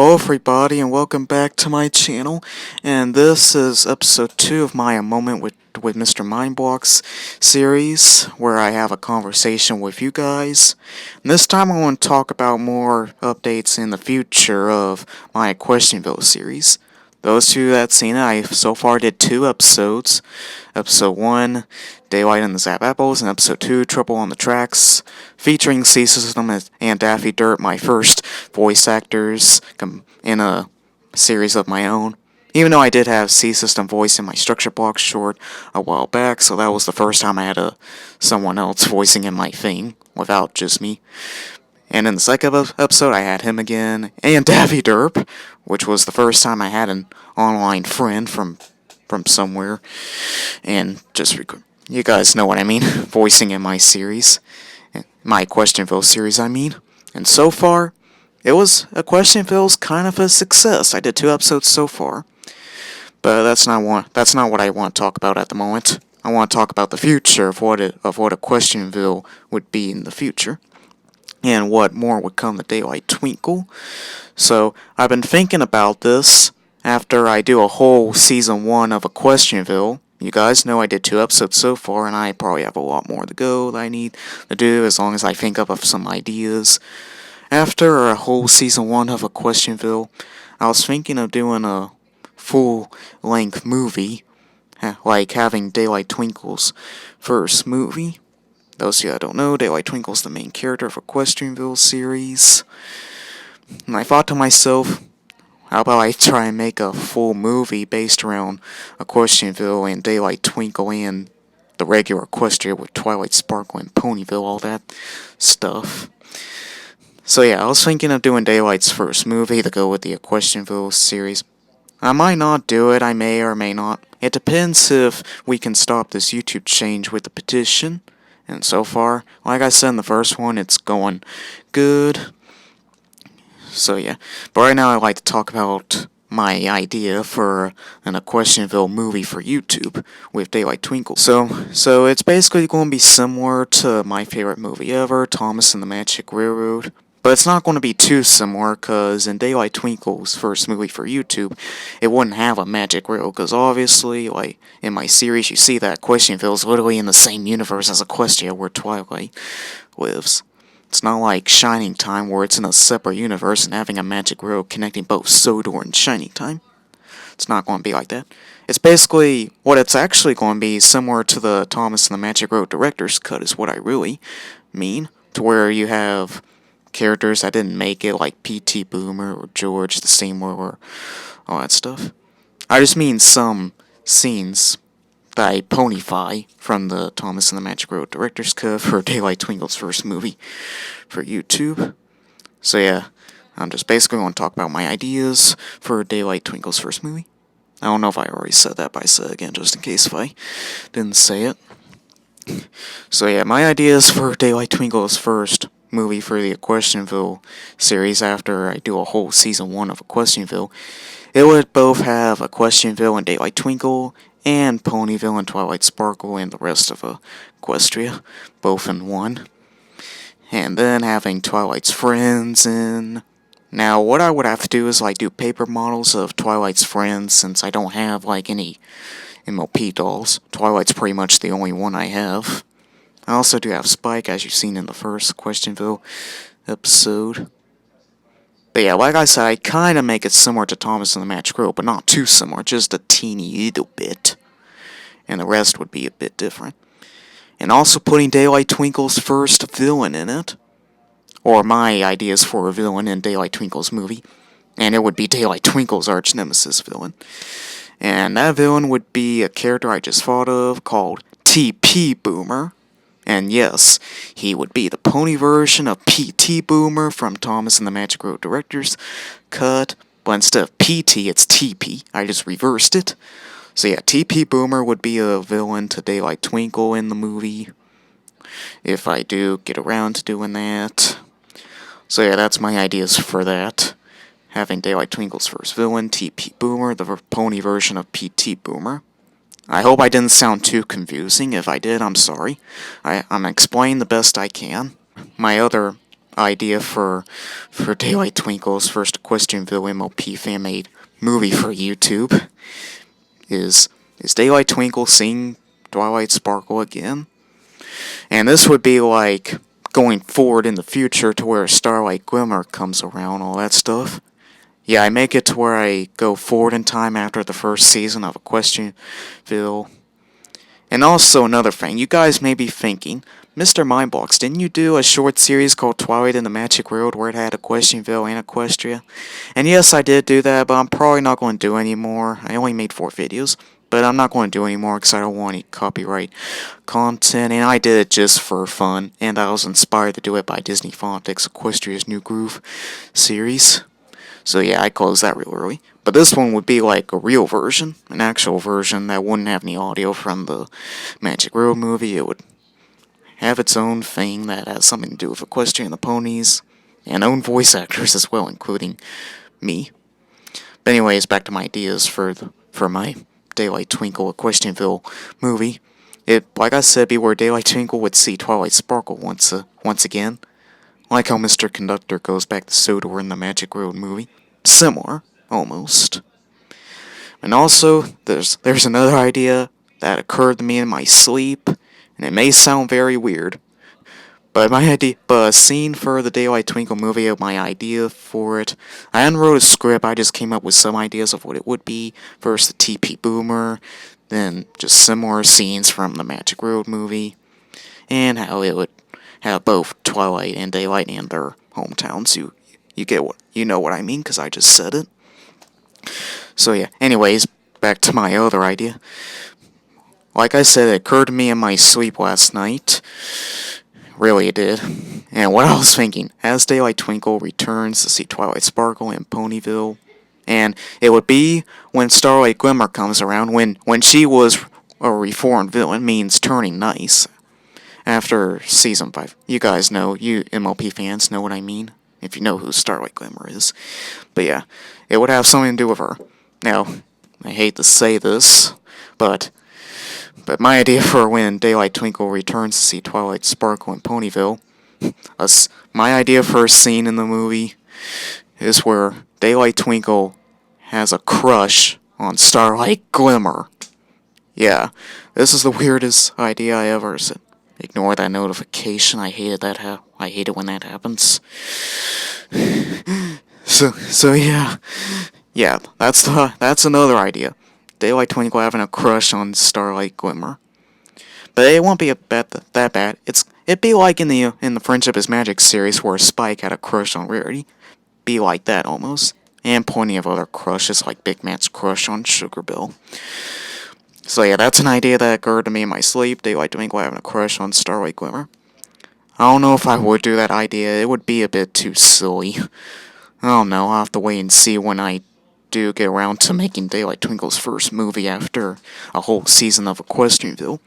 Hello everybody and welcome back to my channel, and this is episode 2 of my A Moment with Mr. Mindblocks series, where I have a conversation with you guys. And this time I want to talk about more updates in the future of my Equestrianville series. Those two that seen it, I so far did 2 episodes. Episode 1, Daylight in the Zap Apples, and Episode 2, Trouble on the Tracks, featuring C System and Daffy Dirt, my first voice actors in a series of my own. Even though I did have C System voice in my structure block short a while back, so that was the first time I had someone else voicing in my thing, without just me. And in the second episode, I had him again, and Daffy Derp, which was the first time I had an online friend from somewhere, and just you guys know what I mean, voicing in my series, my Questionville series, I mean. And so far, Questionville's kind of a success. I did 2 episodes so far, but that's not what I want to talk about at the moment. I want to talk about the future of what a Questionville would be in the future, and what more would come to Daylight Twinkle. So I've been thinking about this after I do a whole season 1 of Equestrianville. You guys know I did 2 episodes so far, and I probably have a lot more to go that I need to do as long as I think up of some ideas. After a whole season 1 of Equestrianville, I was thinking of doing a full-length movie, like having Daylight Twinkle's first movie. Those of you that don't know, Daylight Twinkle's the main character of Equestrianville series. And I thought to myself, how about I try and make a full movie based around Equestrianville and Daylight Twinkle and the regular Equestria with Twilight Sparkle and Ponyville, all that stuff. So yeah, I was thinking of doing Daylight's first movie to go with the Equestrianville series. I might not do it, I may or may not. It depends if we can stop this YouTube change with the petition. And so far, like I said in the first one, it's going good. So yeah, but right now I'd like to talk about my idea for an Equestrianville movie for YouTube with Daylight Twinkle. So it's basically going to be similar to my favorite movie ever, Thomas and the Magic Railroad. But it's not going to be too similar, because in Daylight Twinkle's first movie for YouTube, it wouldn't have a magic railroad, because obviously, like, in my series, you see that Equestrianville is literally in the same universe as Equestria, where Twilight lives. It's not like Shining Time, where it's in a separate universe and having a magic railroad connecting both Sodor and Shining Time. It's not going to be like that. It's basically, what it's actually going to be, similar to the Thomas and the Magic Railroad Director's Cut, is what I really mean, to where you have characters that didn't make it, like P.T. Boomer or George the Seymour or all that stuff. I just mean some scenes that I ponyfy from the Thomas and the Magic Railroad Director's Cut for Daylight Twinkle's first movie for YouTube. So yeah, I'm just basically going to talk about my ideas for Daylight Twinkle's first movie. I don't know if I already said that, but I said it again just in case if I didn't say it. So yeah, my ideas for Daylight Twinkle's first movie for the Equestrianville series after I do a whole season 1 of Equestrianville. It would both have Equestrianville and Daylight Twinkle, and Ponyville and Twilight Sparkle and the rest of Equestria, both in one. And then having Twilight's friends in. Now, what I would have to do is like do paper models of Twilight's friends, since I don't have like any MLP dolls. Twilight's pretty much the only one I have. I also do have Spike, as you've seen in the first Questionville episode. But yeah, like I said, I kind of make it similar to Thomas and the Magic Railroad, but not too similar, just a teeny little bit. And the rest would be a bit different. And also putting Daylight Twinkle's first villain in it. Or my ideas for a villain in Daylight Twinkle's movie. And it would be Daylight Twinkle's arch-nemesis villain. And that villain would be a character I just thought of called T.P. Boomer. And yes, he would be the pony version of P.T. Boomer from Thomas and the Magic Railroad Director's Cut. But instead of P.T., it's T.P. I just reversed it. So yeah, T.P. Boomer would be a villain to Daylight Twinkle in the movie, if I do get around to doing that. So yeah, that's my ideas for that. Having Daylight Twinkle's first villain, T.P. Boomer, the pony version of P.T. Boomer. I hope I didn't sound too confusing. If I did, I'm sorry. I'm explaining the best I can. My other idea for Daylight Twinkle's first Equestrianville MLP fan-made movie for YouTube is Daylight Twinkle seeing Twilight Sparkle again? And this would be like going forward in the future to where Starlight Glimmer comes around, all that stuff. Yeah, I make it to where I go forward in time after the first season of Equestrianville. And also another thing, you guys may be thinking, Mr. Mindbox, didn't you do a short series called Twilight in the Magic World where it had Equestrianville and Equestria? And yes, I did do that, but I'm probably not going to do anymore. I only made 4 videos, but I'm not going to do anymore because I don't want any copyright content, and I did it just for fun, and I was inspired to do it by Disney Phonics Equestria's New Groove series. So yeah, I closed that real early. But this one would be like a real version, an actual version that wouldn't have any audio from the Magic World movie. It would have its own thing that has something to do with Equestria and the ponies, and own voice actors as well, including me. But anyways, back to my ideas for my Daylight Twinkle Equestrianville movie. It, like I said, be where Daylight Twinkle would see Twilight Sparkle once again. Like how Mr. Conductor goes back to Sodor in the Magic World movie. Similar, almost. And also, there's another idea that occurred to me in my sleep, and it may sound very weird. But a scene for the Daylight Twinkle movie, my idea for it, I hadn't wrote a script, I just came up with some ideas of what it would be. First, the TP Boomer, then just similar scenes from the Magic World movie, and how it would have both Twilight and Daylight and their hometowns. You know what I mean, because I just said it. So yeah, anyways, back to my other idea. Like I said, it occurred to me in my sleep last night. Really it did. And what I was thinking, as Daylight Twinkle returns to see Twilight Sparkle in Ponyville, and it would be when Starlight Glimmer comes around, when she was a reformed villain, means turning nice. After Season 5. You guys know, you MLP fans know what I mean, if you know who Starlight Glimmer is. But yeah, it would have something to do with her. Now, I hate to say this, but my idea for when Daylight Twinkle returns to see Twilight Sparkle in Ponyville, my idea for a scene in the movie is where Daylight Twinkle has a crush on Starlight Glimmer. Yeah, this is the weirdest idea I ever said. Ignore that notification. I hate it when that happens. So yeah, that's another idea. Daylight Twinkle having a crush on Starlight Glimmer, but it won't be that bad. It'd be like in the Friendship is Magic series where Spike had a crush on Rarity. Be like that almost, and plenty of other crushes like Big Matt's crush on Sugar Bill. So yeah, that's an idea that occurred to me in my sleep. Daylight Twinkle having a crush on Starlight Glimmer. I don't know if I would do that idea. It would be a bit too silly. I don't know. I'll have to wait and see when I do get around to making Daylight Twinkle's first movie after a whole season of Equestrianville.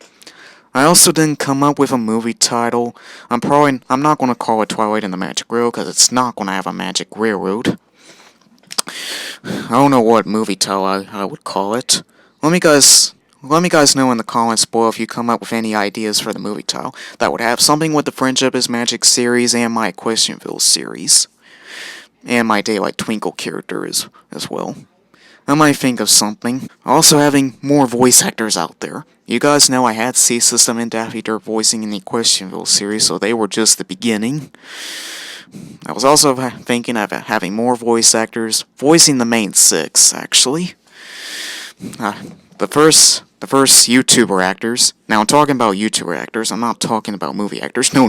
I also didn't come up with a movie title. I'm not going to call it Twilight in the Magic Railroad because it's not going to have a magic railroad. I don't know what movie title I would call it. Let me guys know in the comments below if you come up with any ideas for the movie title that would have something with the Friendship is Magic series and my Equestrianville series. And my Daylight Twinkle character as well. I might think of something. Also having more voice actors out there. You guys know I had C-System and Daffy Duck voicing in the Equestrianville series, so they were just the beginning. I was also thinking of having more voice actors voicing the main 6, actually. The first YouTuber actors. Now, I'm talking about YouTuber actors. I'm not talking about movie actors. No.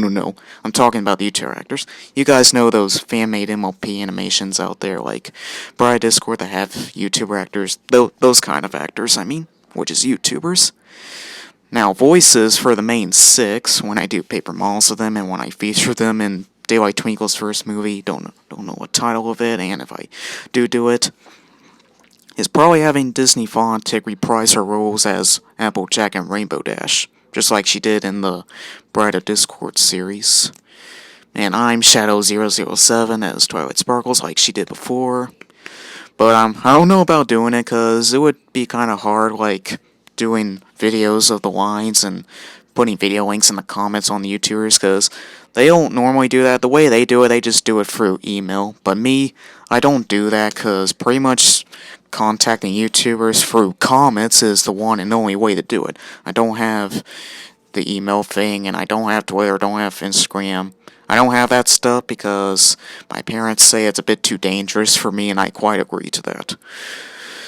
I'm talking about the YouTuber actors. You guys know those fan-made MLP animations out there, like Bright Discord that have YouTuber actors. Those kind of actors, I mean, which is YouTubers. Now, voices for the main 6, when I do paper models of them and when I feature them in Daylight Twinkle's first movie, don't know what title of it, and if I do it, is probably having Disney Phonics reprise her roles as Applejack and Rainbow Dash, just like she did in the Bride of Discord series. And I'm Shadow007 as Twilight Sparkles, like she did before. But I don't know about doing it, because it would be kind of hard, like, doing videos of the lines and putting video links in the comments on the YouTubers, because they don't normally do that. The way they do it, they just do it through email. But me, I don't do that because pretty much contacting YouTubers through comments is the one and only way to do it. I don't have the email thing, and I don't have Twitter, don't have Instagram. I don't have that stuff because my parents say it's a bit too dangerous for me, and I quite agree to that.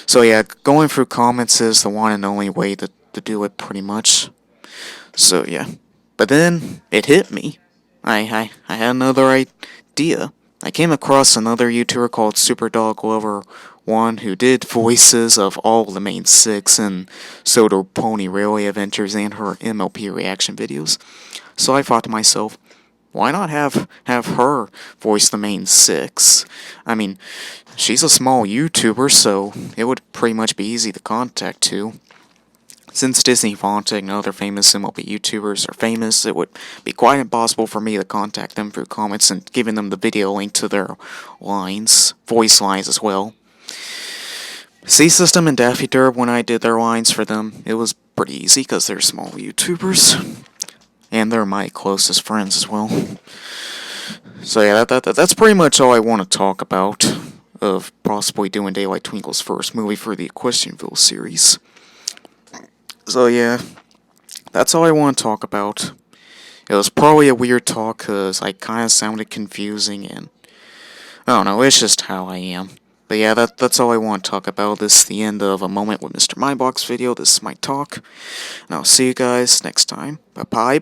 So yeah, going through comments is the one and only way to do it, pretty much. So yeah. But then, it hit me. I had another idea. I came across another YouTuber called SuperdogLover1 who did voices of all the main six in Soda Pony Railway Adventures and her MLP reaction videos. So I thought to myself, why not have her voice the main six? I mean, she's a small YouTuber, so it would pretty much be easy to contact too. Since Disney Fonte and other famous MLB YouTubers are famous, it would be quite impossible for me to contact them through comments and giving them the video link to their lines, voice lines as well. C-System and Daffy Derb, when I did their lines for them, it was pretty easy because they're small YouTubers. And they're my closest friends as well. So yeah, that's pretty much all I want to talk about of possibly doing Daylight Twinkle's first movie for the Equestrianville series. So yeah, that's all I want to talk about. It was probably a weird talk because I kind of sounded confusing and I don't know, it's just how I am. But yeah, that's all I want to talk about. This is the end of A Moment with Mr. Mindbox video. This is my talk. And I'll see you guys next time. Bye-bye.